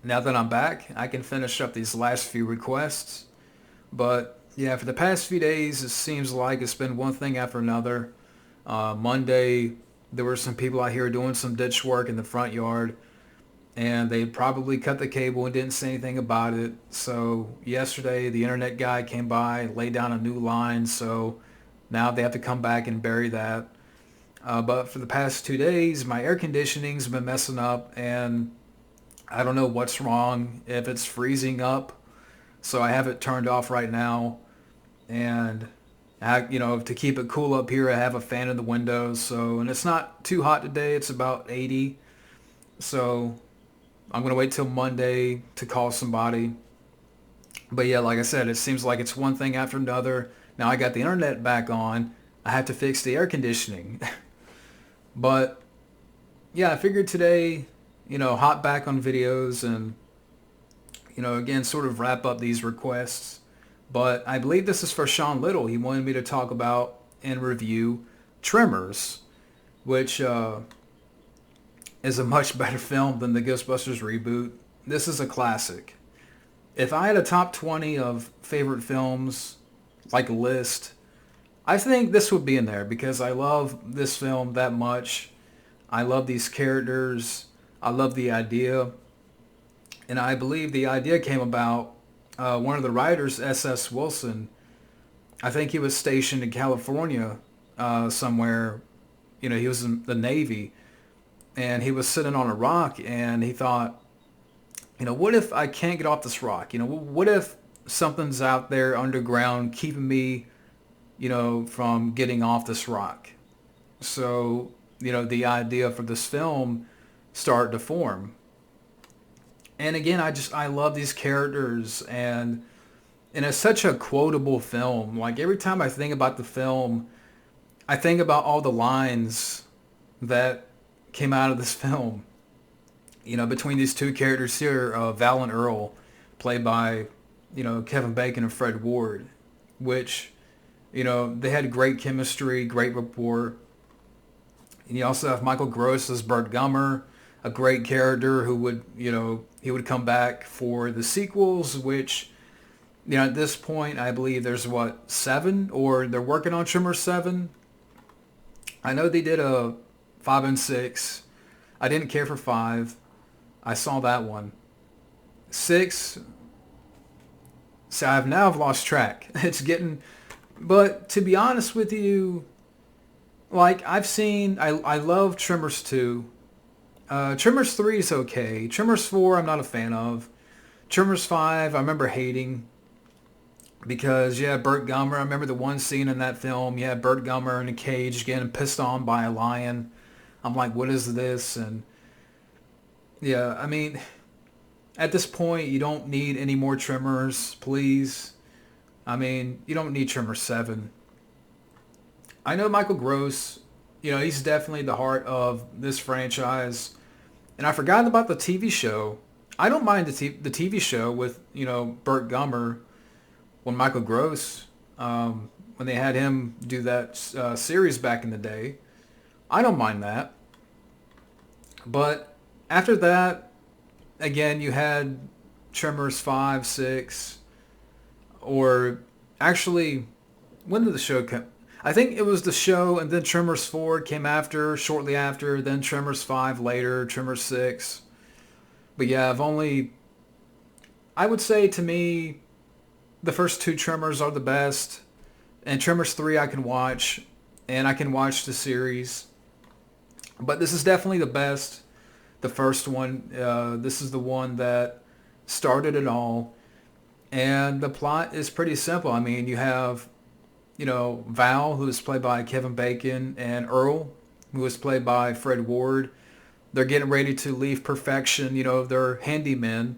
now that I'm back, I can finish up these last few requests. But yeah, for the past few days, it seems like it's been one thing after another. Monday, there were some people out here doing some ditch work in the front yard, and they probably cut the cable and didn't say anything about it. So yesterday, the internet guy came by, laid down a new line, so now they have to come back and bury that. But for the past 2 days, my air conditioning's been messing up, and I don't know what's wrong, if it's freezing up. So I have it turned off right now, and to keep it cool up here, I have a fan in the windows. So, and it's not too hot today. It's about 80. So I'm gonna wait till Monday to call somebody. But yeah, like I said, it seems like it's one thing after another. Now I got the internet back on. I have to fix the air conditioning. But yeah, I figured today, hop back on videos and, again, sort of wrap up these requests. But I believe this is for Shawn Little. He wanted me to talk about and review Tremors, which is a much better film than the Ghostbusters reboot. This is a classic. If I had a top 20 of favorite films, like a list, I think this would be in there because I love this film that much. I love these characters. I love the idea. And I believe the idea came about one of the writers, S.S. Wilson. I think he was stationed in California somewhere. He was in the Navy. And he was sitting on a rock and he thought, what if I can't get off this rock? What if something's out there underground keeping me, from getting off this rock? So, the idea for this film started to form. And again, I love these characters, and it's such a quotable film. Like every time I think about the film, I think about all the lines that came out of this film. Between these two characters here, Val and Earl, played by, Kevin Bacon and Fred Ward, which, they had great chemistry, great rapport. And you also have Michael Gross as Burt Gummer, a great character who would, he would come back for the sequels, which, at this point, I believe there's, 7? Or they're working on Tremors 7. I know they did a 5 and 6. I didn't care for 5. I saw that one. 6, so I've lost track. It's getting, but to be honest with you, like I love Tremors 2. Tremors 3 is okay. Tremors 4 I'm not a fan of. Tremors 5 I remember hating because Burt Gummer. I remember the one scene in that film. You had Burt Gummer in a cage getting pissed on by a lion. I'm like, what is this? And yeah, I mean, at this point, you don't need any more Tremors, please. I mean, you don't need Tremors 7. I know Michael Gross, he's definitely the heart of this franchise. And I forgot about the TV show. I don't mind the TV show with, Burt Gummer when Michael Gross, when they had him do that series back in the day. I don't mind that. But after that, again, you had Tremors 5, 6, or actually, when did the show come? I think it was the show, and then Tremors 4 came shortly after, then Tremors 5 later, Tremors 6. But yeah, I would say to me, the first 2 Tremors are the best, and Tremors 3 I can watch, and I can watch the series. But this is definitely the best. The first one, this is the one that started it all. And the plot is pretty simple. I mean, you have, Val, who is played by Kevin Bacon, and Earl, who is played by Fred Ward. They're getting ready to leave Perfection. They're handymen,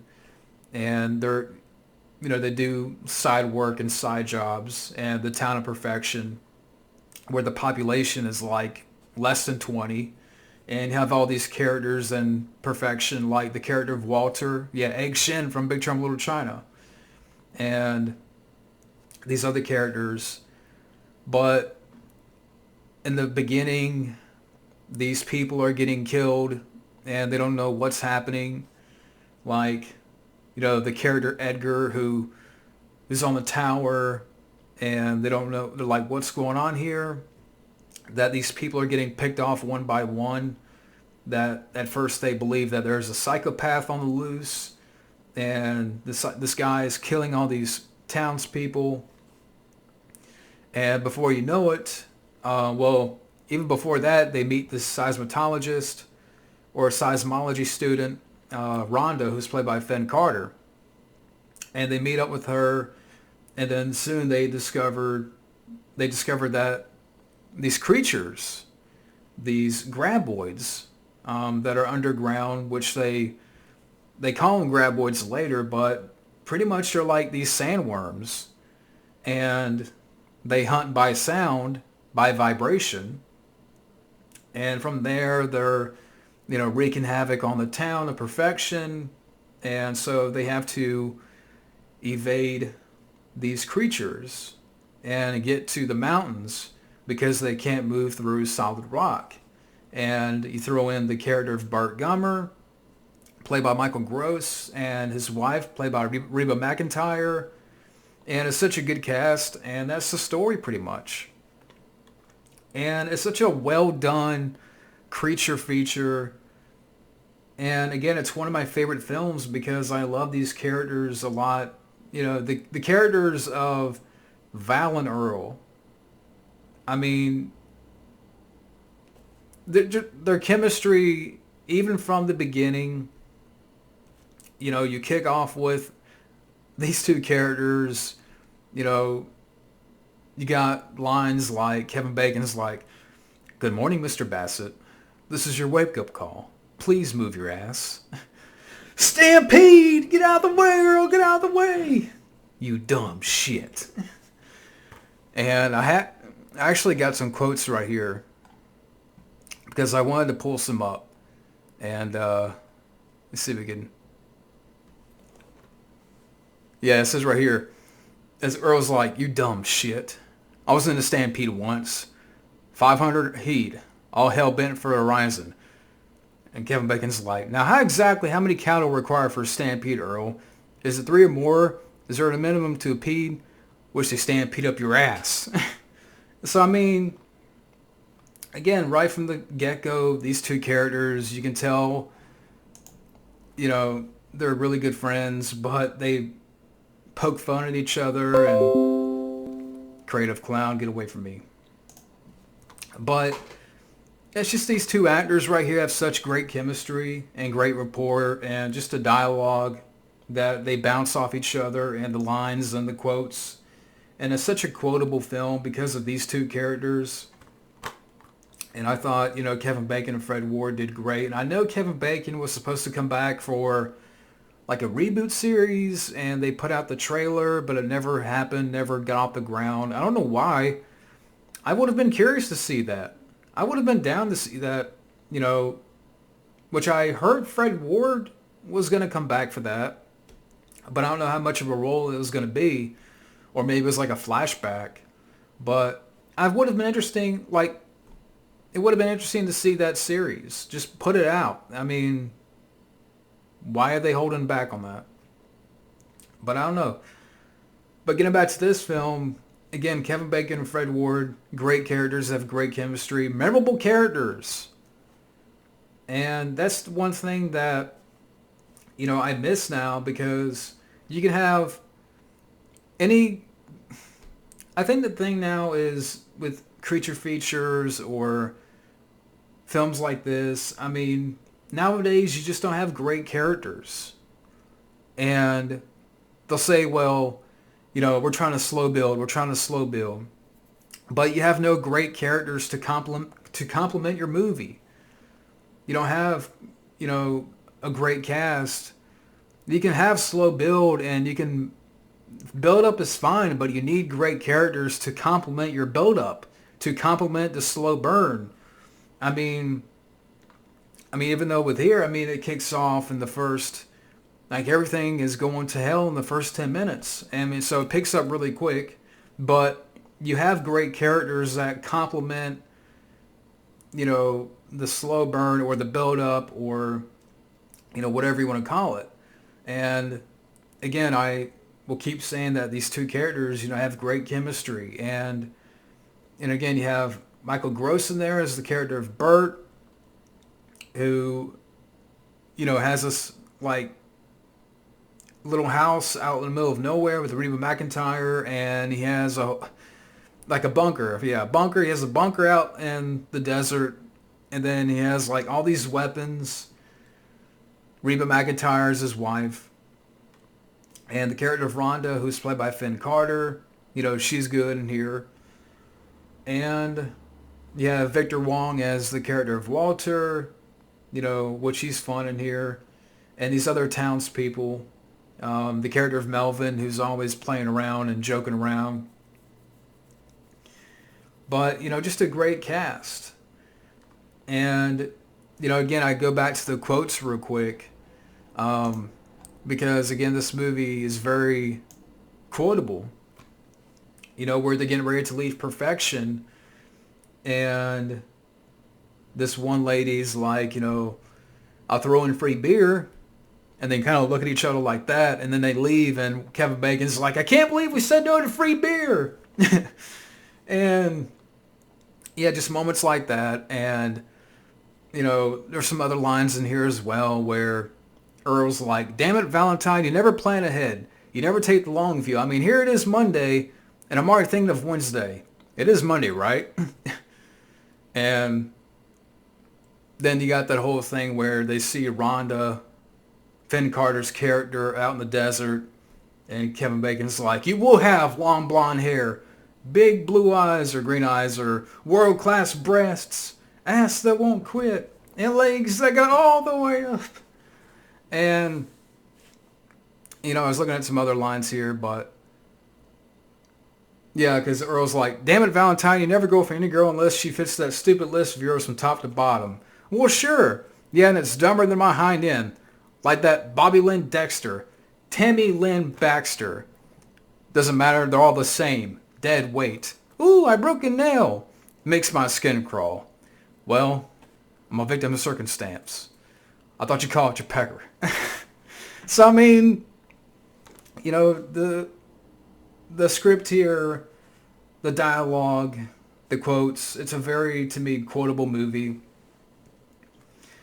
and they do side work and side jobs. And the town of Perfection, where the population is like less than 20. And you have all these characters in Perfection, like the character of Walter, Egg Shen from Big Trouble in Little China, and these other characters. But in the beginning, these people are getting killed, and they don't know what's happening. Like, the character Edgar who is on the tower and they don't know, they're like, what's going on here? That these people are getting picked off one by one. That at first they believe that there's a psychopath on the loose and this guy is killing all these townspeople. And before you know it, even before that, they meet this seismologist or a seismology student, Rhonda, who's played by Finn Carter. And they meet up with her, and then soon they discovered that these creatures, these graboids, that are underground, which they call them graboids later, but pretty much they're like these sandworms, and they hunt by sound, by vibration, and from there they're wreaking havoc on the town to perfection, and so they have to evade these creatures and get to the mountains because they can't move through solid rock. And you throw in the character of Bart Gummer, played by Michael Gross, and his wife, played by Reba McEntire. And it's such a good cast, and that's the story pretty much. And it's such a well done creature feature. And again, it's one of my favorite films because I love these characters a lot. The characters of Val and Earl. I mean, their chemistry, even from the beginning, you kick off with these two characters, you got lines like Kevin Bacon's like, "Good morning, Mr. Bassett. This is your wake-up call. Please move your ass." "Stampede! Get out of the way, Earl! Get out of the way! You dumb shit." And I actually got some quotes right here because I wanted to pull some up. And let's see if we can... Yeah, it says right here, as Earl's like, "You dumb shit. I was in a stampede once. 500 heat. All hell bent for a horizon." And Kevin Bacon's like, "Now how many cattle required for a stampede, Earl? Is it 3 or more? Is there a minimum to a pede? Which they stampede up your ass." So I mean, again, right from the get-go, these two characters, you can tell, they're really good friends, but they poke fun at each other and creative clown, get away from me. But it's just these two actors right here have such great chemistry and great rapport and just a dialogue that they bounce off each other and the lines and the quotes. And it's such a quotable film because of these two characters. And I thought, Kevin Bacon and Fred Ward did great. And I know Kevin Bacon was supposed to come back for like a reboot series, and they put out the trailer, but it never happened, never got off the ground. I don't know why. I would have been curious to see that. I would have been down to see that, which I heard Fred Ward was going to come back for that. But I don't know how much of a role it was going to be. Or maybe it was like a flashback. But I would have been interesting, it would have been interesting to see that series. Just put it out. I mean, why are they holding back on that? But I don't know. But getting back to this film, again, Kevin Bacon and Fred Ward, great characters, have great chemistry, memorable characters. And that's one thing that, I miss now because you can have any... I think the thing now is with creature features or films like this, I mean, nowadays you just don't have great characters. And they'll say, well, we're trying to slow build. But you have no great characters to complement your movie. You don't have, a great cast. You can have slow build and you can build up is fine, but you need great characters to complement your build up, to complement the slow burn. I mean, even though with here, it kicks off in the first, everything is going to hell in the first 10 minutes. So it picks up really quick, but you have great characters that complement, the slow burn or the build up or, whatever you want to call it. And again, I will keep saying that these two characters, have great chemistry. And again, you have Michael Gross in there as the character of Bert, who, has this like little house out in the middle of nowhere with Reba McEntire, and he has a bunker. Yeah, a bunker. He has a bunker out in the desert, and then he has like all these weapons. Reba McEntire is his wife, and the character of Rhonda, who's played by Finn Carter, she's good in here. And you have Victor Wong as the character of Walter, which he's fun in here. And these other townspeople, the character of Melvin, who's always playing around and joking around. But, just a great cast. And, again, I go back to the quotes real quick. Because, again, this movie is very quotable. Where they're getting ready to leave perfection. And this one lady's like, I'll throw in free beer. And then kind of look at each other like that. And then they leave. And Kevin Bacon's like, I can't believe we said no to free beer. And yeah, just moments like that. And, there's some other lines in here as well where Earl's like, damn it, Valentine, you never plan ahead. You never take the long view. I mean, here it is Monday. And I'm already thinking of Wednesday. It is Monday, right? And then you got that whole thing where they see Rhonda, Finn Carter's character, out in the desert. And Kevin Bacon's like, you will have long blonde hair, big blue eyes or green eyes, or world-class breasts, ass that won't quit, and legs that go all the way up. And, I was looking at some other lines here, but yeah, because Earl's like, damn it, Valentine, you never go for any girl unless she fits that stupid list of yours from top to bottom. Well, sure. Yeah, and it's dumber than my hind end. Like that Bobby Lynn Dexter, Tammy Lynn Baxter. Doesn't matter, they're all the same. Dead weight. Ooh, I broke a nail. Makes my skin crawl. Well, I'm a victim of circumstance. I thought you called it your pecker. So, I mean, the script here, the dialogue, the quotes, it's a very, to me, quotable movie.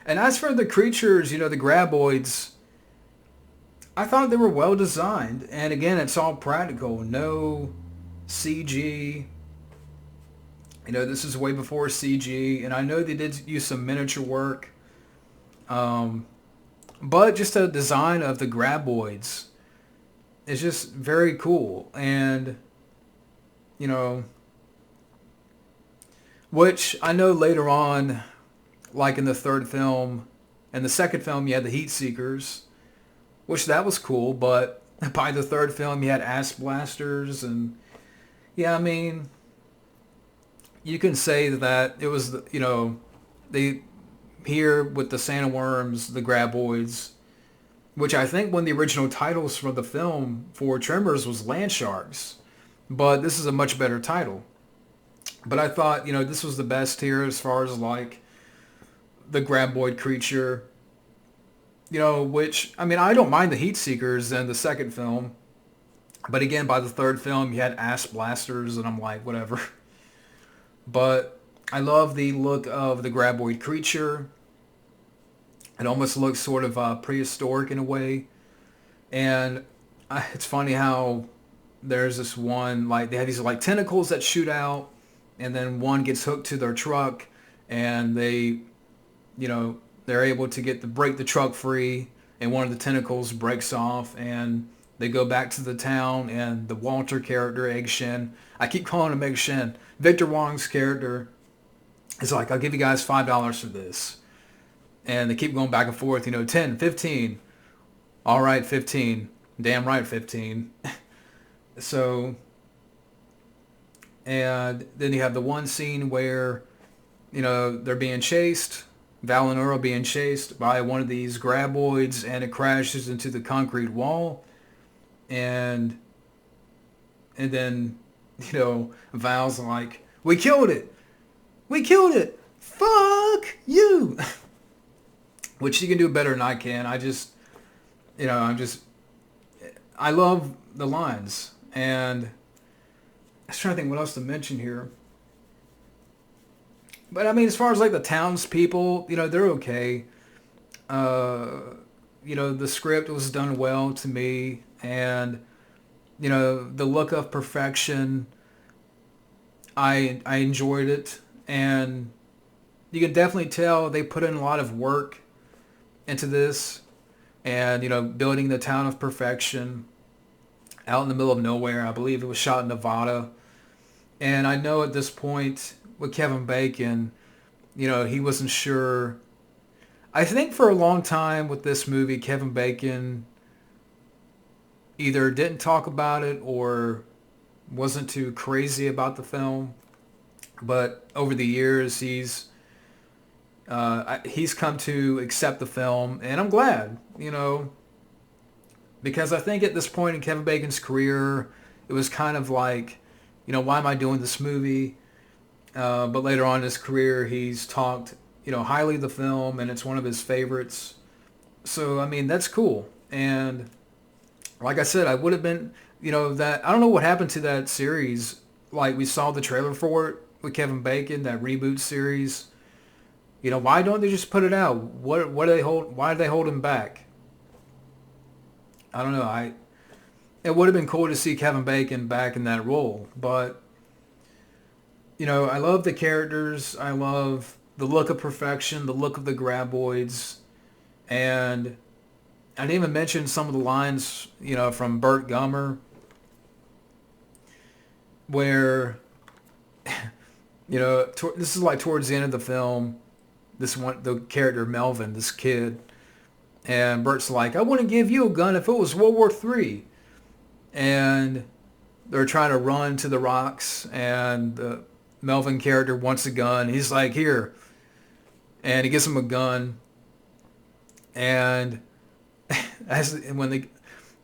And as for the creatures, the graboids, I thought they were well designed. And again, it's all practical. No CG. This is way before CG. And I know they did use some miniature work. But just the design of the graboids is just very cool. And, which I know later on, like in the third film and the second film, you had the heat seekers, which that was cool. But by the third film, you had ass blasters. And yeah, I mean, you can say that it was, they here with the sandworms, the graboids, which I think one of the original titles for the film for Tremors was Land Sharks. But this is a much better title. But I thought, this was the best here as far as like the graboid creature. Which, I mean, I don't mind the heat seekers in the second film. But again, by the third film, you had ass blasters, and I'm like, whatever. But I love the look of the graboid creature. It almost looks sort of prehistoric in a way. And it's funny how there's this one, like, they have these like tentacles that shoot out, and then one gets hooked to their truck, and they, they're able to break the truck free, and one of the tentacles breaks off, and they go back to the town, and the Walter character, Egg Shen, I keep calling him Egg Shen, Victor Wong's character is like, I'll give you guys $5 for this. And they keep going back and forth, 10, 15. All right, 15. Damn right, 15. So, and then you have the one scene where, they're being chased. Val and Earl being chased by one of these graboids, and it crashes into the concrete wall. And then, Val's like, we killed it. We killed it. Fuck you. Which she can do better than I can. I love the lines. And I was trying to think what else to mention here. But I mean, as far as like the townspeople, they're okay. Uh, the script was done well to me, and the look of perfection. I enjoyed it, and you can definitely tell they put in a lot of work into this, and building the town of perfection out in the middle of nowhere. I believe it was shot in Nevada, and I know at this point with Kevin Bacon, he wasn't sure. I think for a long time with this movie, Kevin Bacon either didn't talk about it or wasn't too crazy about the film. But over the years, he's come to accept the film, and I'm glad, because I think at this point in Kevin Bacon's career, it was kind of like, why am I doing this movie? But later on in his career, he's talked, highly of the film, and it's one of his favorites. So, I mean, that's cool. And like I said, I would have been, that I don't know what happened to that series. Like we saw the trailer for it with Kevin Bacon, that reboot series. Why don't they just put it out? What do they hold? Why do they hold him back? I don't know. It would have been cool to see Kevin Bacon back in that role, but I love the characters. I love the look of perfection, the look of the graboids, and I didn't even mention some of the lines, from Burt Gummer, where, this is like towards the end of the film, the character Melvin, this kid, and Bert's like, I wouldn't give you a gun if it was World War III. And they're trying to run to the rocks, and the Melvin character wants a gun. He's like, here. And he gives him a gun. And when they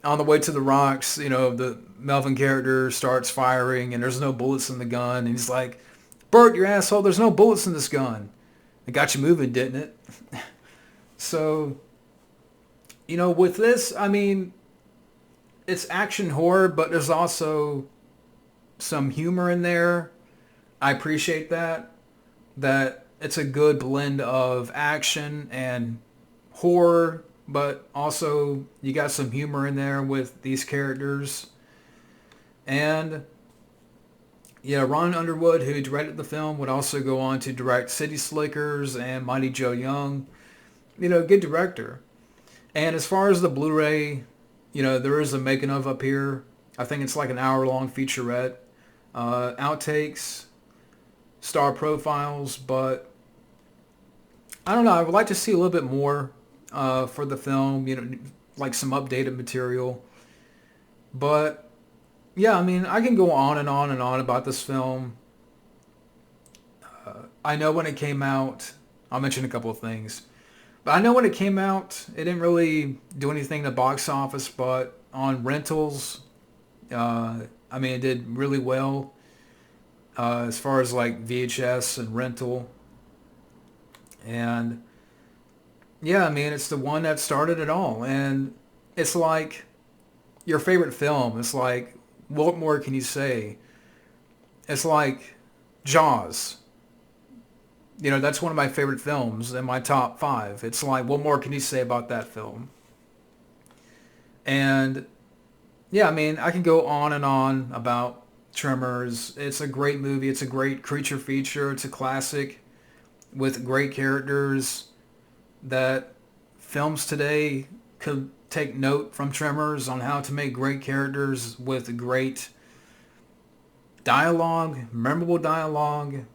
on the way to the rocks, the Melvin character starts firing, and there's no bullets in the gun. And he's like, Bert, you asshole, there's no bullets in this gun. It got you moving, didn't it? So, with this, I mean, it's action horror, but there's also some humor in there. I appreciate that. That it's a good blend of action and horror, but also you got some humor in there with these characters. And yeah, Ron Underwood, who directed the film, would also go on to direct City Slickers and Mighty Joe Young. Good director. And as far as the Blu-ray, there is a making of up here. I think it's like an hour-long featurette. Outtakes, star profiles, but I don't know. I would like to see a little bit more for the film, like some updated material. But yeah, I mean, I can go on and on and on about this film. I know when it came out, I'll mention a couple of things. But I know when it came out, it didn't really do anything in the box office, but on rentals, I mean, it did really well as far as like VHS and rental. And yeah, I mean, it's the one that started it all. And it's like your favorite film. It's like, what more can you say? It's like Jaws. That's one of my favorite films in my top 5. It's like, what more can you say about that film? And yeah, I mean, I can go on and on about Tremors. It's a great movie. It's a great creature feature. It's a classic with great characters that films today could take note from Tremors on how to make great characters with great dialogue, memorable dialogue.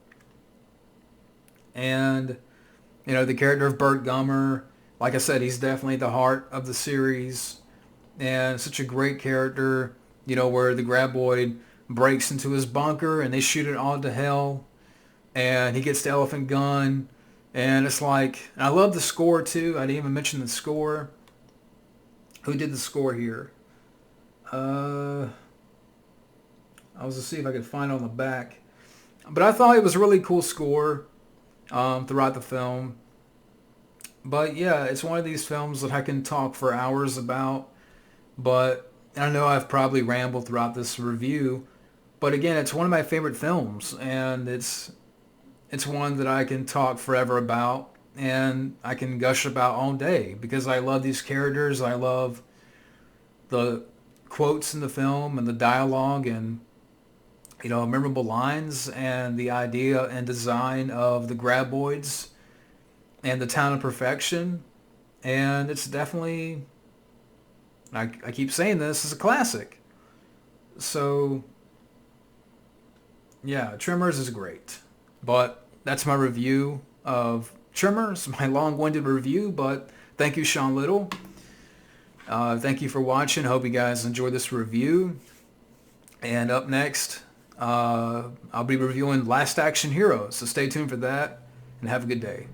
And, the character of Burt Gummer, like I said, he's definitely the heart of the series. And such a great character, where the graboid breaks into his bunker and they shoot it all to hell. And he gets the elephant gun. And it's like, and I love the score too. I didn't even mention the score. Who did the score here? I was to see if I could find it on the back. But I thought it was a really cool score throughout the film. But yeah, it's one of these films that I can talk for hours about. But I know I've probably rambled throughout this review. But again, it's one of my favorite films, and it's one that I can talk forever about, and I can gush about all day because I love these characters. I love the quotes in the film and the dialogue and memorable lines and the idea and design of the graboids and the town of perfection. And it's definitely, I keep saying this, is a classic. So yeah, Tremors is great. But that's my review of Tremors, my long-winded review. But thank you, Shawn Little. Thank you for watching. Hope you guys enjoy this review. And up next, I'll be reviewing Last Action Heroes. So stay tuned for that and have a good day.